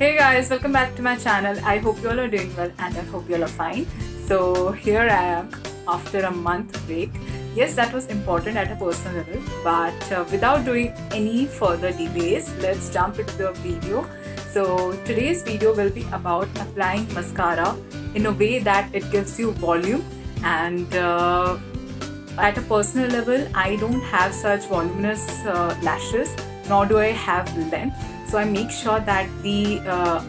Hey guys, welcome back to my channel. I hope you all are doing well and I hope you all are fine. So here I am after a month break. Yes, that was important at a personal level, but without doing any further delays, let's jump into the video. So today's video will be about applying mascara in a way that it gives you volume and at a personal level, I don't have such voluminous lashes, nor do I have length. So I make sure that the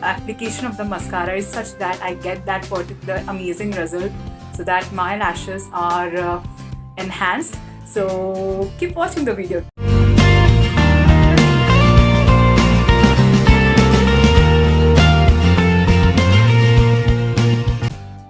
application of the mascara is such that I get that particular amazing result so that my lashes are enhanced. So keep watching the video.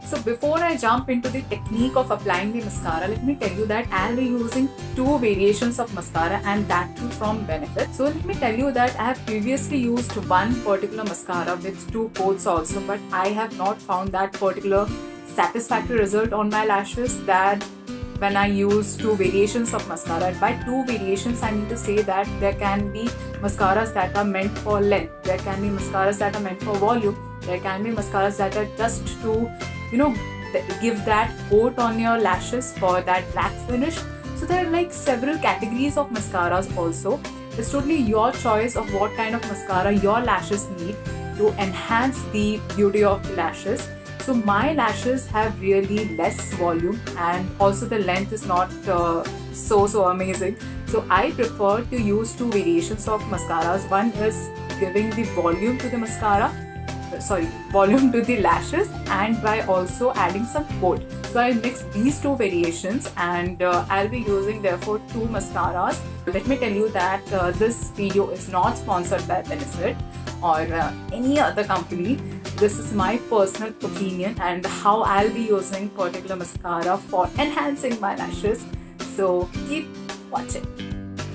So before I jump into the technique of applying the mascara, let me tell you that I'll be using two variations of mascara and that too from Benefit. So let me tell you that I have previously used one particular mascara with two coats also, but I have not found that particular satisfactory result on my lashes that when I use two variations of mascara. By two variations, I mean to say that there can be mascaras that are meant for length, there can be mascaras that are meant for volume, there can be mascaras that are just to give that coat on your lashes for that black finish. So there are like several categories of mascaras also. It's totally your choice of what kind of mascara your lashes need to enhance the beauty of the lashes. So my lashes have really less volume and also the length is not so amazing. So I prefer to use two variations of mascaras. One is giving the volume to the volume to the lashes, and by also adding some coat. So I mix these two variations and I'll be using therefore two mascaras. Let me tell you that this video is not sponsored by Benefit or any other company. This is my personal opinion and how I'll be using particular mascara for enhancing my lashes. So keep watching.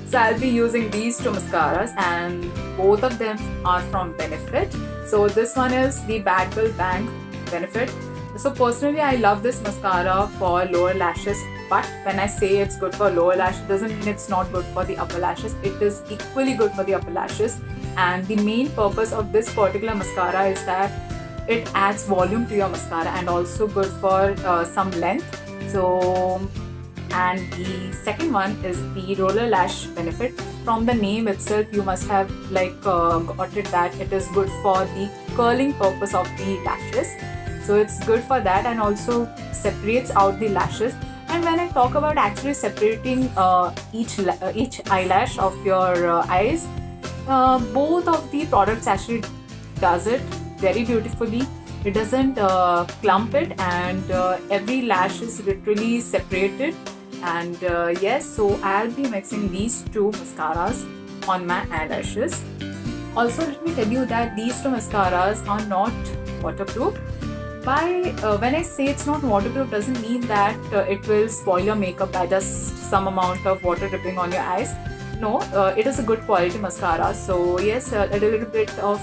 So I'll be using these two mascaras and both of them are from Benefit. So this one is the Bad Girl Bang Benefit. So personally I love this mascara for lower lashes, but when I say it's good for lower lashes, doesn't mean it's not good for the upper lashes. It is equally good for the upper lashes, and the main purpose of this particular mascara is that it adds volume to your mascara and also good for some length. So and the second one is the Roller Lash Benefit. From the name itself, you must have got it that it is good for the curling purpose of the lashes. So it's good for that and also separates out the lashes. And when I talk about actually separating each eyelash of your eyes, both of the products actually does it very beautifully. It doesn't clump it, and every lash is literally separated. And yes, so I'll be mixing these two mascaras on my eyelashes. Also, let me tell you that these two mascaras are not waterproof. When I say it's not waterproof, doesn't mean that it will spoil your makeup by just some amount of water dripping on your eyes. No, it is a good quality mascara. So yes, a little bit of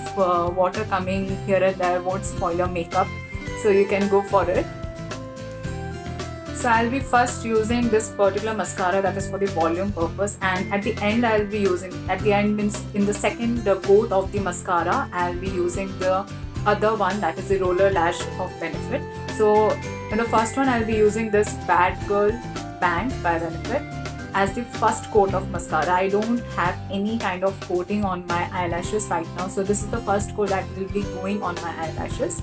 water coming here and there won't spoil your makeup. So you can go for it. So I'll be first using this particular mascara that is for the volume purpose, and at the end I'll be using, at the end means in the second coat of the mascara, I'll be using the other one, that is the Roller Lash of Benefit. So in the first one I'll be using this Bad Girl Bang by Benefit as the first coat of mascara. I don't have any kind of coating on my eyelashes right now, so this is the first coat that will be going on my eyelashes.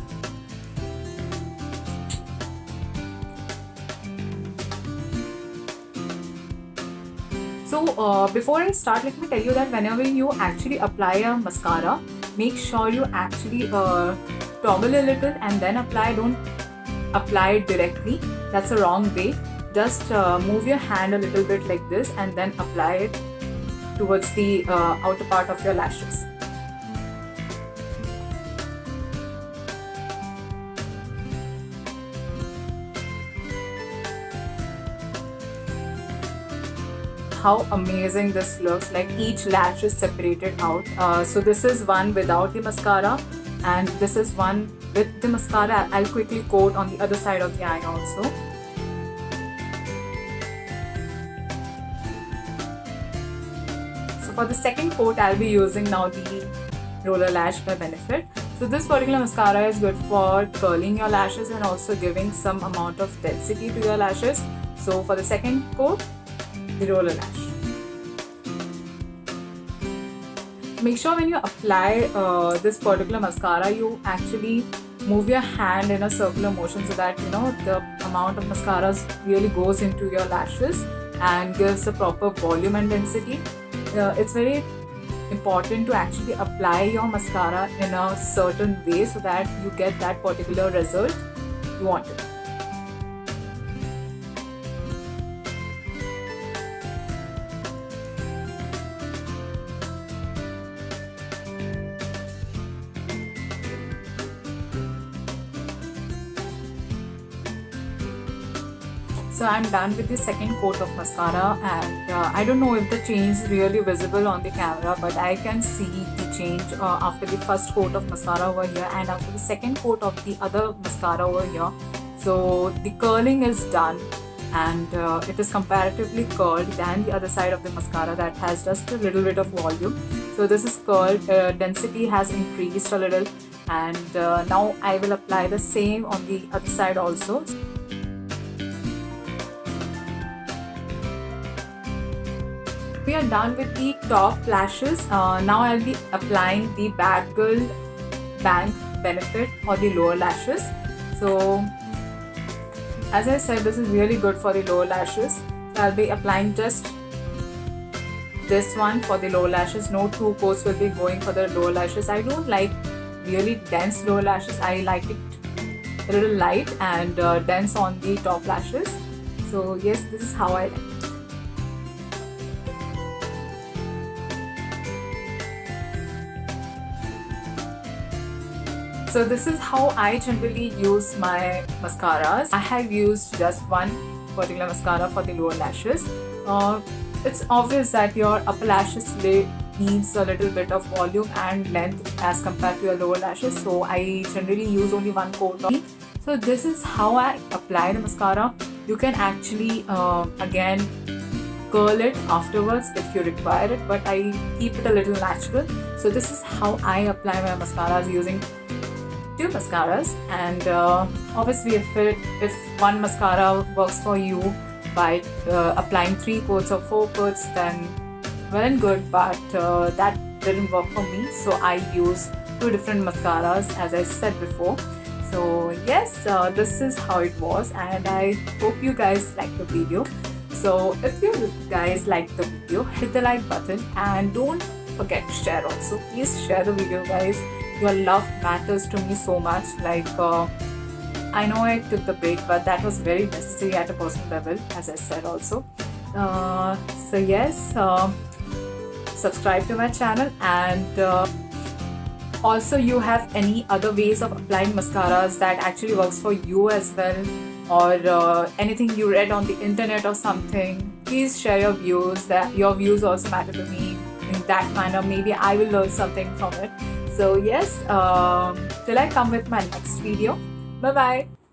So before I start, let me tell you that whenever you actually apply a mascara, make sure you actually toggle a little and then apply. Don't apply it directly. That's a wrong way. Just move your hand a little bit like this and then apply it towards the outer part of your lashes. How amazing this looks, like each lash is separated out. So this is one without the mascara and this is one with the mascara. I'll quickly coat on the other side of the eye also. So for the second coat, I'll be using now the Roller Lash by Benefit. So this particular mascara is good for curling your lashes and also giving some amount of density to your lashes. So for the second coat, the roller lash. Make sure when you apply this particular mascara, you actually move your hand in a circular motion so that the amount of mascara really goes into your lashes and gives a proper volume and density. It's very important to actually apply your mascara in a certain way so that you get that particular result you wanted. So I'm done with the second coat of mascara, and I don't know if the change is really visible on the camera, but I can see the change after the first coat of mascara over here and after the second coat of the other mascara over here. So the curling is done, and it is comparatively curled than the other side of the mascara that has just a little bit of volume. So this is curled, density has increased a little, and now I will apply the same on the other side also. We are done with the top lashes. Now I'll be applying the Bad Girl Bank Benefit for the lower lashes. So as I said, this is really good for the lower lashes. So I'll be applying just this one for the lower lashes. No two coats will be going for the lower lashes. I don't like really dense lower lashes. I like it a little light and dense on the top lashes. So yes, this is how I like it. So this is how I generally use my mascaras. I have used just one particular mascara for the lower lashes. It's obvious that your upper lashes needs a little bit of volume and length as compared to your lower lashes. So I generally use only one coat of it. So this is how I apply the mascara. You can actually again curl it afterwards if you require it, but I keep it a little natural. So this is how I apply my mascaras using two mascaras, and obviously if one mascara works for you by applying 3 coats or 4 coats, then well and good, but that didn't work for me, so I use 2 different mascaras as I said before. So yes, this is how it was, and I hope you guys liked the video. So if you guys liked the video, hit the like button and don't forget to share also. Please share the video, guys. Your love matters to me so much. Like I know I took the break, but that was very necessary at a personal level, as I said also. So yes, subscribe to my channel, and also you have any other ways of applying mascaras that actually works for you as well, or anything you read on the internet or something, please share your views. That your views also matter to me. In that manner, maybe I will learn something from it. So yes, till I come with my next video. Bye bye.